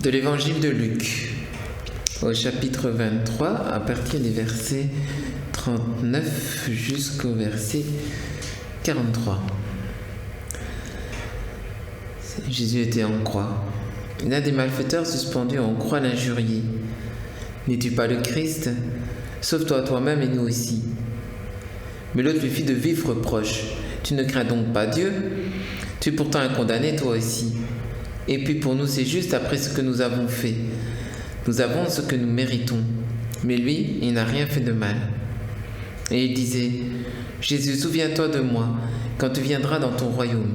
De l'évangile de Luc, au chapitre 23, à partir des versets 39 jusqu'au verset 43. Jésus était en croix. L'un des malfaiteurs suspendus en croix l'injuriait. « N'es-tu pas le Christ? Sauve-toi toi-même et nous aussi. » Mais l'autre lui fit de vifs reproches. « Tu ne crains donc pas Dieu? Tu es pourtant un condamné toi aussi. Et puis pour nous c'est juste après ce que nous avons fait. Nous avons ce que nous méritons. Mais lui, il n'a rien fait de mal. » Et il disait, « Jésus, souviens-toi de moi quand tu viendras dans ton royaume. »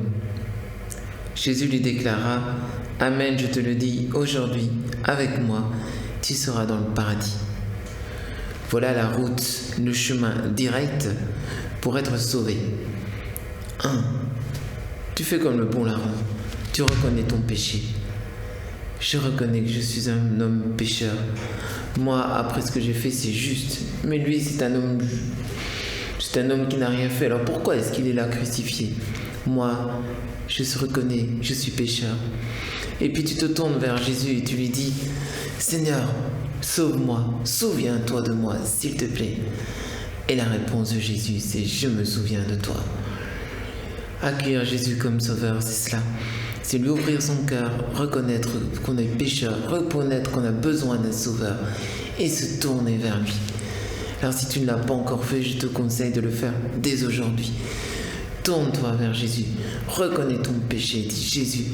Jésus lui déclara, « Amen, je te le dis, aujourd'hui, avec moi, tu seras dans le paradis. » Voilà la route, le chemin direct pour être sauvé. 1. Tu fais comme le bon larron. Tu reconnais ton péché. Je reconnais que je suis un homme pécheur. Moi, après ce que j'ai fait, c'est juste. Mais lui, c'est un homme qui n'a rien fait. Alors pourquoi est-ce qu'il est là crucifié? Moi, je reconnais, je suis pécheur. Et puis tu te tournes vers Jésus et tu lui dis, Seigneur, sauve-moi, souviens-toi de moi, s'il te plaît. Et la réponse de Jésus, c'est, je me souviens de toi. Accueillir Jésus comme sauveur, c'est cela. C'est lui ouvrir son cœur, reconnaître qu'on est pécheur, reconnaître qu'on a besoin d'un sauveur et se tourner vers lui. Alors si tu ne l'as pas encore fait, je te conseille de le faire dès aujourd'hui. Tourne-toi vers Jésus, reconnais ton péché, dis Jésus,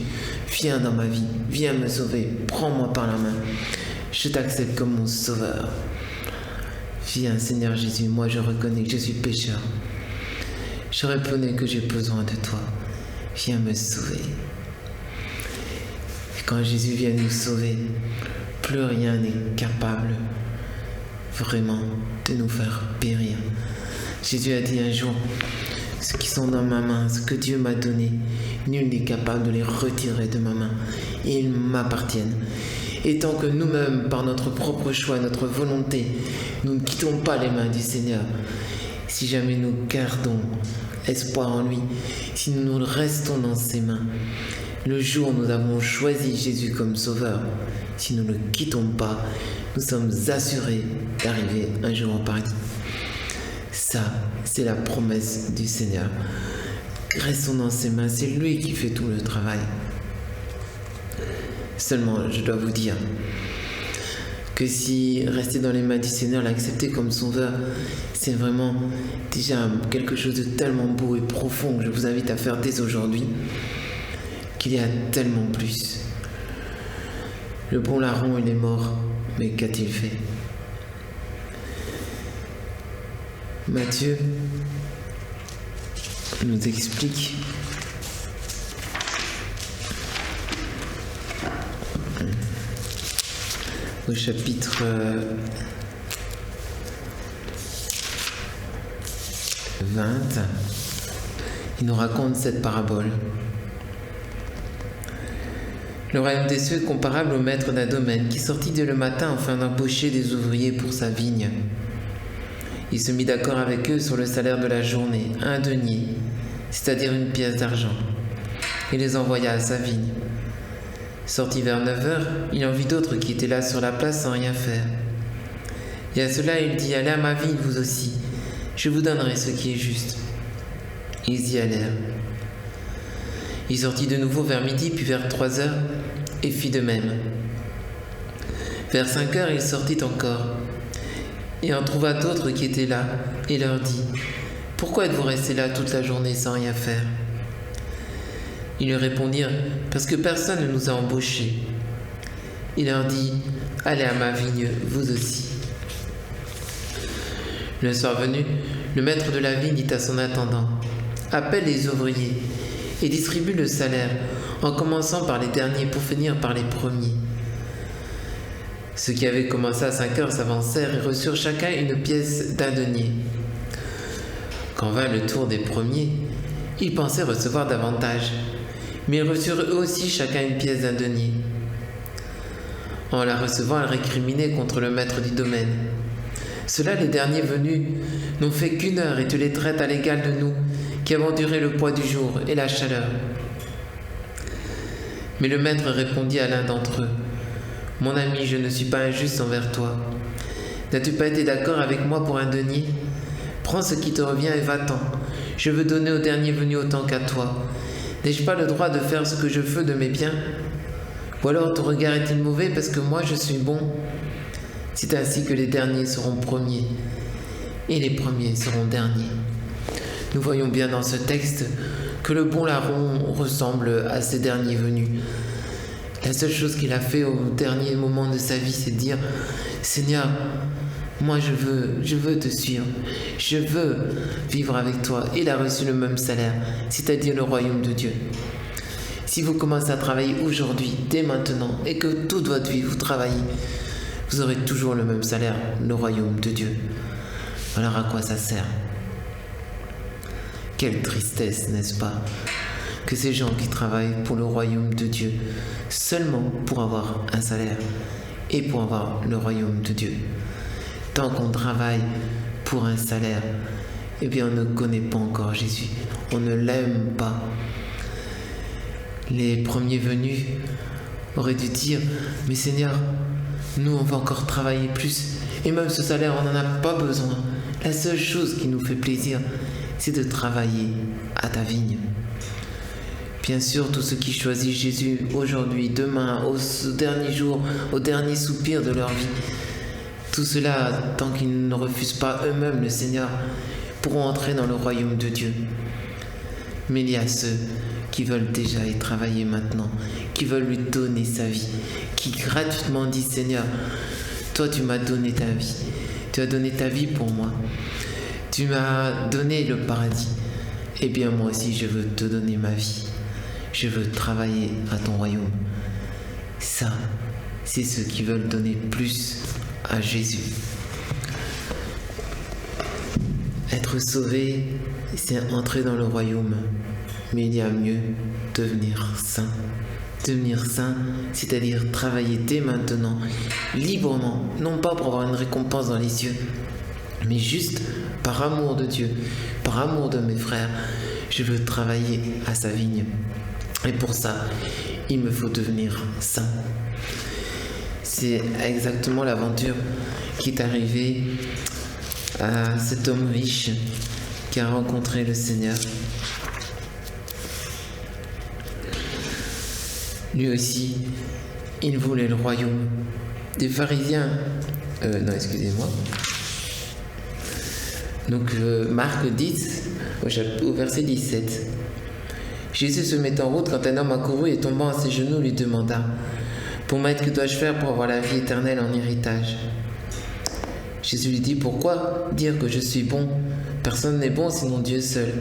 viens dans ma vie, viens me sauver, prends-moi par la main, je t'accepte comme mon sauveur. Viens Seigneur Jésus, moi je reconnais que je suis pécheur, je reconnais que j'ai besoin de toi, viens me sauver. Et quand Jésus vient nous sauver, plus rien n'est capable vraiment de nous faire périr. Jésus a dit un jour, ceux qui sont dans ma main, ce que Dieu m'a donné, nul n'est capable de les retirer de ma main. Ils m'appartiennent. Et tant que nous-mêmes, par notre propre choix, notre volonté, nous ne quittons pas les mains du Seigneur, si jamais nous gardons espoir en lui, si nous restons dans ses mains, le jour où nous avons choisi Jésus comme sauveur, si nous ne le quittons pas, nous sommes assurés d'arriver un jour au paradis. Ça, c'est la promesse du Seigneur. Restons dans ses mains, c'est lui qui fait tout le travail. Seulement, je dois vous dire que si rester dans les mains du Seigneur, l'accepter comme sauveur, c'est vraiment déjà quelque chose de tellement beau et profond que je vous invite à faire dès aujourd'hui, qu'il y a tellement plus. Le bon larron, il est mort, mais qu'a-t-il fait? Matthieu nous explique au chapitre 20, il nous raconte cette parabole. Le royaume des cieux est comparable au maître d'un domaine qui sortit dès le matin afin d'embaucher des ouvriers pour sa vigne. Il se mit d'accord avec eux sur le salaire de la journée, 1 denier, c'est-à-dire une pièce d'argent, et les envoya à sa vigne. Sorti vers 9 heures, il en vit d'autres qui étaient là sur la place sans rien faire. Et à cela il dit, allez à ma vigne vous aussi, je vous donnerai ce qui est juste. Ils y allèrent. Il sortit de nouveau vers midi, puis vers 3 heures, et fit de même. Vers 5 heures, il sortit encore, et en trouva d'autres qui étaient là, et leur dit, « Pourquoi êtes-vous restés là toute la journée sans rien faire ?» Ils lui répondirent, « Parce que personne ne nous a embauchés. » Il leur dit, « Allez à ma vigne, vous aussi. » Le soir venu, le maître de la vigne dit à son intendant, « Appelle les ouvriers et distribue le salaire, en commençant par les derniers pour finir par les premiers. » Ceux qui avaient commencé à 5 heures s'avancèrent et reçurent chacun une pièce d'1 denier. Quand vint le tour des premiers, ils pensaient recevoir davantage, mais ils reçurent eux aussi chacun une pièce d'1 denier. En la recevant, ils récriminaient contre le maître du domaine. « Ceux-là, les derniers venus, n'ont fait qu'1 heure et tu les traites à l'égal de nous, qui avons duré le poids du jour et la chaleur. » Mais le maître répondit à l'un d'entre eux, Mon ami, je ne suis pas injuste envers toi. N'as-tu pas été d'accord avec moi pour un denier? Prends ce qui te revient et va-t'en. Je veux donner au dernier venu autant qu'à toi. N'ai-je pas le droit de faire ce que je veux de mes biens? Ou alors ton regard est-il mauvais parce que moi je suis bon? C'est ainsi que les derniers seront premiers et les premiers seront derniers. Nous voyons bien dans ce texte que le bon larron ressemble à ces derniers venus. La seule chose qu'il a fait au dernier moment de sa vie, c'est de dire « Seigneur, moi je veux te suivre, je veux vivre avec toi. » Il a reçu le même salaire, c'est-à-dire le royaume de Dieu. Si vous commencez à travailler aujourd'hui, dès maintenant, et que toute votre vie vous travaillez, vous aurez toujours le même salaire, le royaume de Dieu. Alors à quoi ça sert? Quelle tristesse, n'est-ce pas, que ces gens qui travaillent pour le royaume de Dieu, seulement pour avoir un salaire et pour avoir le royaume de Dieu. Tant qu'on travaille pour un salaire, eh bien on ne connaît pas encore Jésus, on ne l'aime pas. Les premiers venus auraient dû dire « Mais Seigneur, nous on va encore travailler plus, et même ce salaire on n'en a pas besoin. La seule chose qui nous fait plaisir, c'est de travailler à ta vigne. » Bien sûr, tous ceux qui choisissent Jésus aujourd'hui, demain, au dernier jour, au dernier soupir de leur vie, tout cela, tant qu'ils ne refusent pas eux-mêmes le Seigneur, pourront entrer dans le royaume de Dieu. Mais il y a ceux qui veulent déjà y travailler maintenant, qui veulent lui donner sa vie, qui gratuitement disent « Seigneur, toi tu m'as donné ta vie, tu as donné ta vie pour moi, tu m'as donné le paradis, eh bien moi aussi je veux te donner ma vie. Je veux travailler à ton royaume. » Ça, c'est ceux qui veulent donner plus à Jésus. Être sauvé, c'est entrer dans le royaume. Mais il y a mieux, devenir saint. Devenir saint, c'est-à-dire travailler dès maintenant, librement, non pas pour avoir une récompense dans les cieux, mais juste par amour de Dieu, par amour de mes frères, je veux travailler à sa vigne. Et pour ça, il me faut devenir saint. C'est exactement l'aventure qui est arrivée à cet homme riche qui a rencontré le Seigneur. Lui aussi, il voulait le royaume. Des pharisiens, Donc Marc 10, au verset 17. Jésus se met en route quand un homme accourut et tombant à ses genoux lui demanda « Bon maître, que dois-je faire pour avoir la vie éternelle en héritage ?» Jésus lui dit « Pourquoi dire que je suis bon? Personne n'est bon sinon Dieu seul. »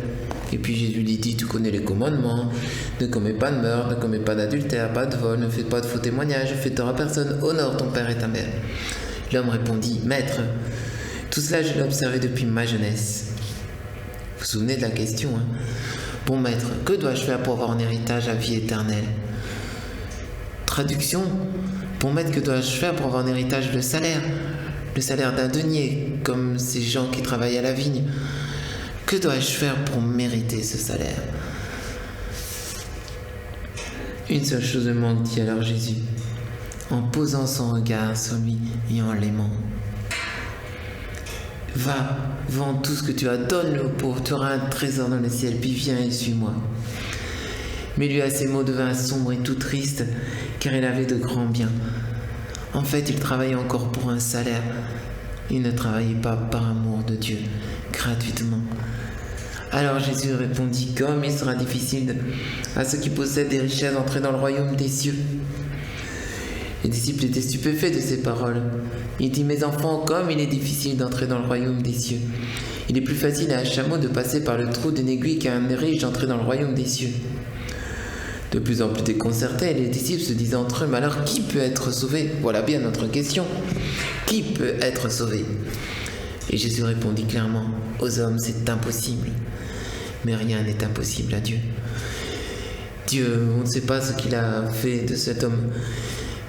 Et puis Jésus lui dit « Tu connais les commandements, ne commets pas de meurtre, ne commets pas d'adultère, pas de vol, ne fais pas de faux témoignages, ne fais tort à personne, honore ton père et ta mère. » L'homme répondit « Maître, tout cela je l'ai observé depuis ma jeunesse. » Vous vous souvenez de la question, hein? Bon maître, que dois-je faire pour avoir en héritage la vie éternelle? Traduction, bon maître, que dois-je faire pour avoir en héritage le salaire d'un denier, comme ces gens qui travaillent à la vigne? Que dois-je faire pour mériter ce salaire? Une seule chose me manque, dit alors Jésus, en posant son regard sur lui et en l'aimant. Va, vends tout ce que tu as, donne-le aux pauvres, tu auras un trésor dans le ciel, puis viens et suis-moi. Mais lui, à ces mots, devint sombre et tout triste, car il avait de grands biens. En fait, il travaillait encore pour un salaire. Il ne travaillait pas par amour de Dieu, gratuitement. Alors Jésus répondit, comme il sera difficile à ceux qui possèdent des richesses d'entrer dans le royaume des cieux. Les disciples étaient stupéfaits de ces paroles. Il dit, mes enfants, comme il est difficile d'entrer dans le royaume des cieux. Il est plus facile à un chameau de passer par le trou d'une aiguille qu'à un riche d'entrer dans le royaume des cieux. De plus en plus déconcertés, les disciples se disaient entre eux, mais alors qui peut être sauvé? Voilà bien notre question. Qui peut être sauvé? Et Jésus répondit clairement, aux hommes c'est impossible, mais rien n'est impossible à Dieu. Dieu, on ne sait pas ce qu'il a fait de cet homme,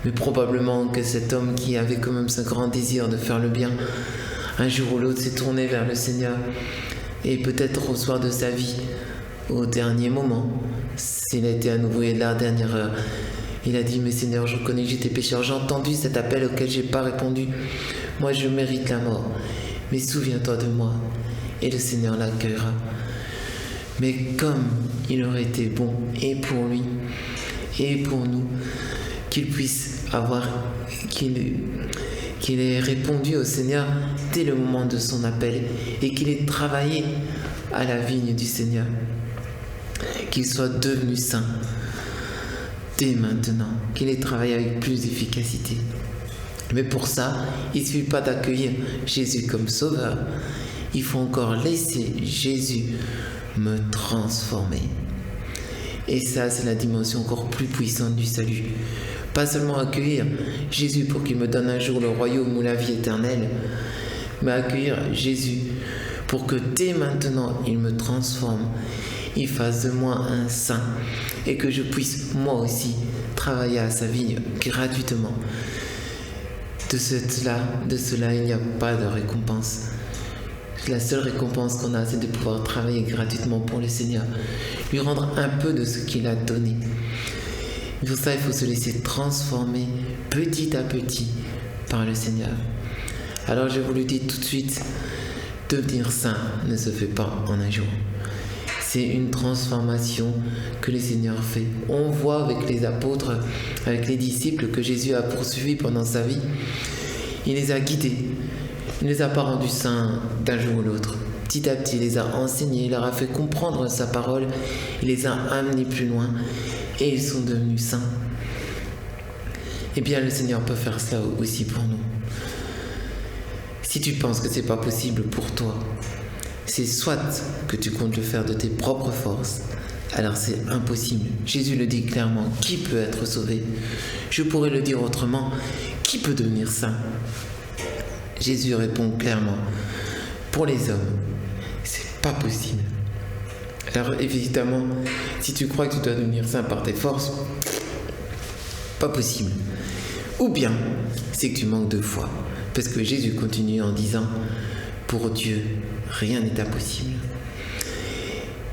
mais probablement que cet homme qui avait quand même ce grand désir de faire le bien, un jour ou l'autre s'est tourné vers le Seigneur, et peut-être au soir de sa vie, au dernier moment, s'il a été à nouveau et la dernière heure, Il a dit, mais Seigneur, je reconnais que j'étais pécheur. J'ai entendu cet appel auquel je n'ai pas répondu. Moi, je mérite la mort. Mais souviens-toi de moi. Et le Seigneur l'accueillera. Mais comme il aurait été bon, et pour lui, et pour nous, qu'il puisse avoir, qu'il ait répondu au Seigneur dès le moment de son appel, et qu'il ait travaillé à la vigne du Seigneur, qu'il soit devenu saint dès maintenant, qu'il ait travaillé avec plus d'efficacité. Mais pour ça, il ne suffit pas d'accueillir Jésus comme sauveur, il faut encore laisser Jésus me transformer. Et ça, c'est la dimension encore plus puissante du salut. Pas seulement accueillir Jésus pour qu'il me donne un jour le royaume ou la vie éternelle, mais accueillir Jésus pour que dès maintenant, il me transforme, il fasse de moi un saint et que je puisse moi aussi travailler à sa vigne gratuitement. De cela, il n'y a pas de récompense. La seule récompense qu'on a, c'est de pouvoir travailler gratuitement pour le Seigneur, lui rendre un peu de ce qu'il a donné. Pour ça, il faut se laisser transformer petit à petit par le Seigneur. Alors, je vous le dis tout de suite, devenir saint ne se fait pas en un jour. C'est une transformation que le Seigneur fait. On voit avec les apôtres, avec les disciples que Jésus a poursuivis pendant sa vie. Il les a guidés. Il ne les a pas rendus saints d'un jour ou l'autre. Petit à petit, il les a enseignés, il leur a fait comprendre sa parole, il les a amenés plus loin et ils sont devenus saints. Eh bien, le Seigneur peut faire cela aussi pour nous. Si tu penses que ce n'est pas possible pour toi, c'est soit que tu comptes le faire de tes propres forces, alors c'est impossible. Jésus le dit clairement, qui peut être sauvé? Je pourrais le dire autrement, qui peut devenir saint? Jésus répond clairement, pour les hommes, c'est pas possible. Alors évidemment, si tu crois que tu dois devenir saint par tes forces, pas possible. Ou bien, c'est que tu manques de foi. Parce que Jésus continue en disant, pour Dieu, rien n'est impossible.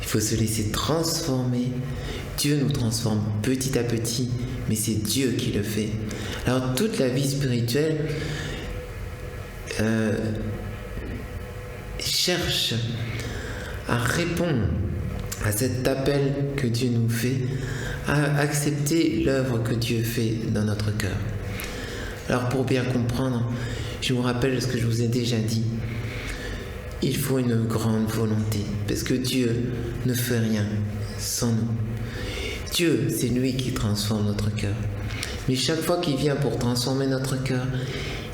Il faut se laisser transformer. Dieu nous transforme petit à petit, mais c'est Dieu qui le fait. Alors toute la vie spirituelle cherche à répondre à cet appel que Dieu nous fait, à accepter l'œuvre que Dieu fait dans notre cœur. Alors pour bien comprendre, je vous rappelle ce que je vous ai déjà dit. Il faut une grande volonté, parce que Dieu ne fait rien sans nous. Dieu, c'est lui qui transforme notre cœur. Mais chaque fois qu'il vient pour transformer notre cœur,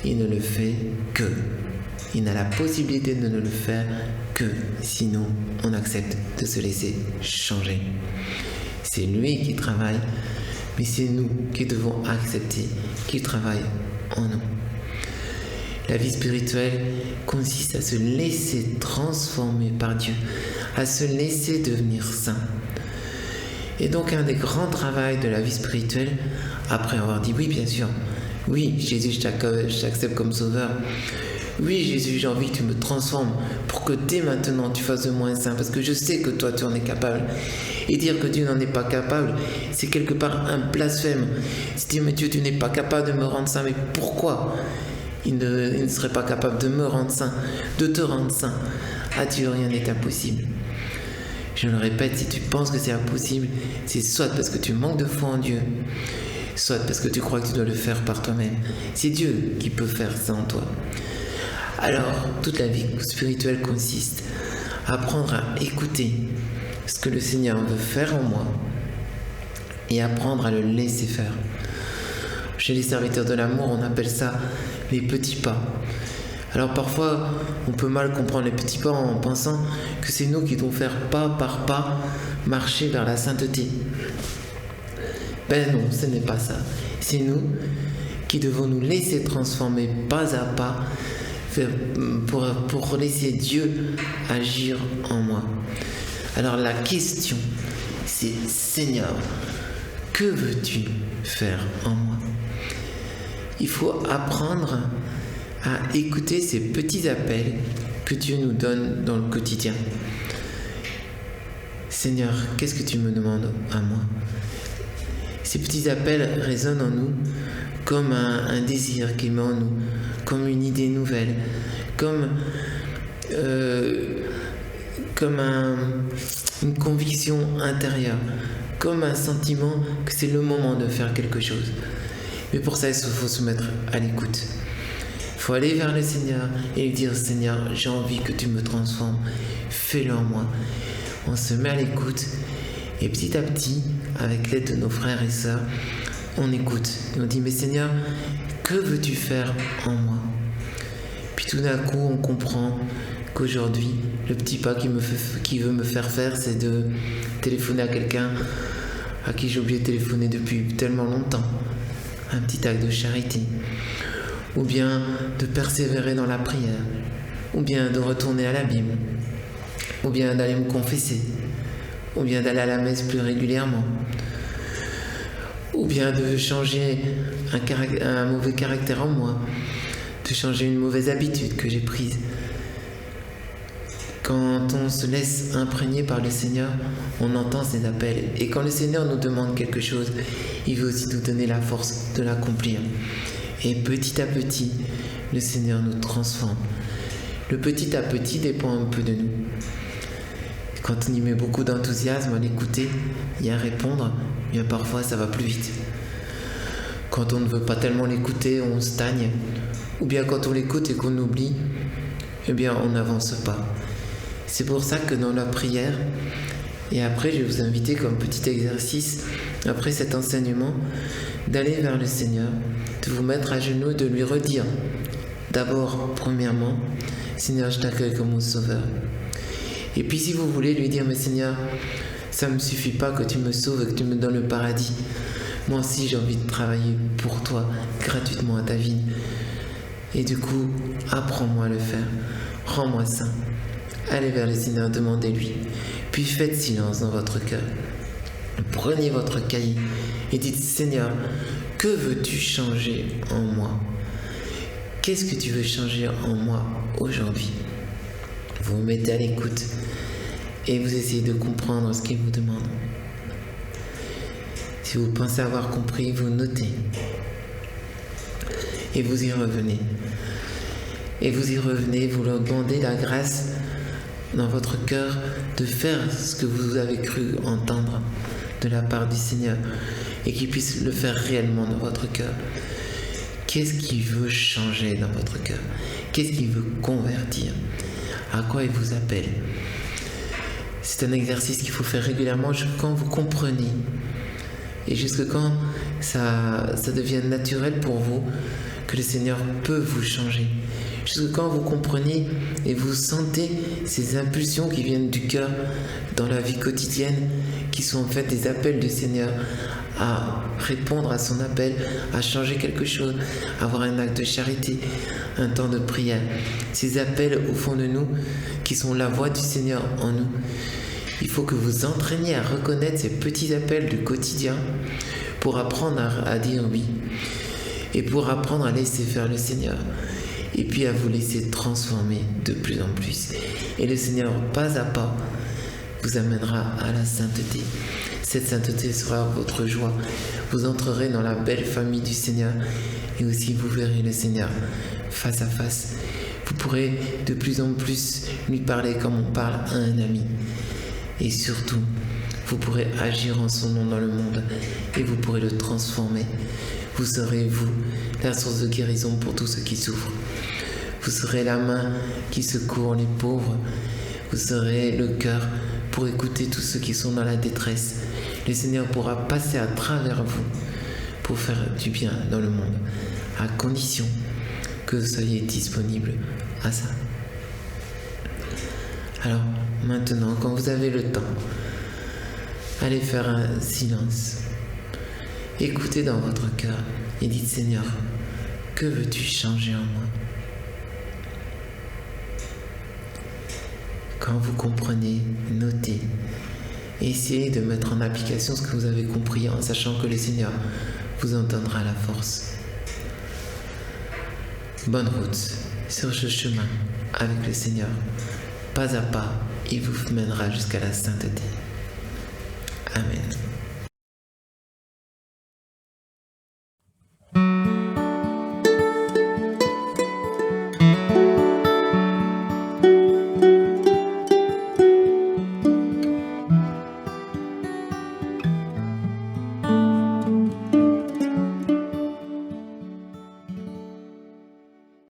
il ne le fait que. Il n'a la possibilité de ne le faire que si nous, on accepte de se laisser changer. C'est lui qui travaille, mais c'est nous qui devons accepter qu'il travaille en nous. La vie spirituelle consiste à se laisser transformer par Dieu, à se laisser devenir saint. Et donc un des grands travaux de la vie spirituelle, après avoir dit oui bien sûr, oui Jésus je t'accepte comme sauveur, oui Jésus j'ai envie que tu me transformes pour que dès maintenant tu fasses de moi un saint, parce que je sais que toi tu en es capable. Et dire que Dieu n'en est pas capable, c'est quelque part un blasphème. C'est dire mais Dieu tu n'es pas capable de me rendre saint, mais pourquoi il ne serait pas capable de me rendre saint, de te rendre saint? À Dieu rien n'est impossible. Je le répète, si tu penses que c'est impossible, c'est soit parce que tu manques de foi en Dieu, soit parce que tu crois que tu dois le faire par toi-même. C'est Dieu qui peut faire ça en toi. Alors, toute la vie spirituelle consiste à apprendre à écouter ce que le Seigneur veut faire en moi et apprendre à le laisser faire. Chez les serviteurs de l'amour, on appelle ça les petits pas. Alors parfois, on peut mal comprendre les petits pas en pensant que c'est nous qui devons faire pas par pas marcher vers la sainteté. Ben non, ce n'est pas ça. C'est nous qui devons nous laisser transformer pas à pas pour laisser Dieu agir en moi. Alors la question, c'est Seigneur, que veux-tu faire en moi? Il faut apprendre à écouter ces petits appels que Dieu nous donne dans le quotidien. Seigneur, qu'est-ce que tu me demandes à moi? Ces petits appels résonnent en nous comme un désir qui met en nous, comme une idée nouvelle, comme une conviction intérieure, comme un sentiment que c'est le moment de faire quelque chose. Mais pour ça, il faut se mettre à l'écoute. Il faut aller vers le Seigneur et lui dire: Seigneur, j'ai envie que tu me transformes, fais-le en moi. On se met à l'écoute et petit à petit, avec l'aide de nos frères et sœurs, on écoute et on dit: mais Seigneur, que veux-tu faire en moi? Puis tout d'un coup, on comprend qu'aujourd'hui, le petit pas qui veut me faire faire, c'est de téléphoner à quelqu'un à qui j'ai oublié de téléphoner depuis tellement longtemps. Un petit acte de charité. Ou bien de persévérer dans la prière. Ou bien de retourner à la Bible. Ou bien d'aller me confesser. Ou bien d'aller à la messe plus régulièrement. Ou bien de changer un mauvais caractère en moi. De changer une mauvaise habitude que j'ai prise. Quand on se laisse imprégner par le Seigneur, on entend ses appels. Et quand le Seigneur nous demande quelque chose, il veut aussi nous donner la force de l'accomplir. Et petit à petit, le Seigneur nous transforme. Le petit à petit dépend un peu de nous. Quand on y met beaucoup d'enthousiasme à l'écouter et à répondre, bien parfois ça va plus vite. Quand on ne veut pas tellement l'écouter, on stagne. Ou bien quand on l'écoute et qu'on oublie, eh bien on n'avance pas. C'est pour ça que dans la prière, et après je vais vous inviter comme petit exercice, après cet enseignement, d'aller vers le Seigneur, de vous mettre à genoux, de lui redire, d'abord, premièrement, Seigneur, je t'accueille comme mon sauveur. Et puis si vous voulez lui dire, mais Seigneur, ça ne me suffit pas que tu me sauves et que tu me donnes le paradis. Moi aussi j'ai envie de travailler pour toi, gratuitement à ta vie. Et du coup, apprends-moi à le faire, rends-moi saint. Allez vers le Seigneur, demandez-lui. Puis faites silence dans votre cœur. Prenez votre cahier et dites: Seigneur, que veux-tu changer en moi? Qu'est-ce que tu veux changer en moi aujourd'hui? Vous vous mettez à l'écoute et vous essayez de comprendre ce qu'il vous demande. Si vous pensez avoir compris, vous notez. Et vous y revenez. Et vous y revenez, vous leur demandez la grâce dans votre cœur de faire ce que vous avez cru entendre de la part du Seigneur et qu'il puisse le faire réellement dans votre cœur. Qu'est-ce qu'il veut changer dans votre cœur? Qu'est-ce qu'il veut convertir? À quoi il vous appelle? C'est un exercice qu'il faut faire régulièrement jusqu'à quand vous comprenez et jusqu'à quand ça devient naturel pour vous que le Seigneur peut vous changer. Jusqu'à quand vous comprenez et vous sentez ces impulsions qui viennent du cœur dans la vie quotidienne, qui sont en fait des appels du Seigneur à répondre à son appel, à changer quelque chose, à avoir un acte de charité, un temps de prière. Ces appels au fond de nous, qui sont la voix du Seigneur en nous. Il faut que vous entraîniez à reconnaître ces petits appels du quotidien pour apprendre à dire oui et pour apprendre à laisser faire le Seigneur. Et puis à vous laisser transformer de plus en plus. Et le Seigneur, pas à pas, vous amènera à la sainteté. Cette sainteté sera votre joie. Vous entrerez dans la belle famille du Seigneur et aussi vous verrez le Seigneur face à face. Vous pourrez de plus en plus lui parler comme on parle à un ami. Et surtout, vous pourrez agir en son nom dans le monde et vous pourrez le transformer. Vous serez, vous, la source de guérison pour tous ceux qui souffrent. Vous serez la main qui secourt les pauvres. Vous serez le cœur pour écouter tous ceux qui sont dans la détresse. Le Seigneur pourra passer à travers vous pour faire du bien dans le monde, à condition que vous soyez disponible à ça. Alors, maintenant, quand vous avez le temps, allez faire un silence. Écoutez dans votre cœur et dites: Seigneur, que veux-tu changer en moi? Quand vous comprenez, notez. Essayez de mettre en application ce que vous avez compris en sachant que le Seigneur vous en donnera la force. Bonne route sur ce chemin avec le Seigneur. Pas à pas, il vous mènera jusqu'à la sainteté. Amen.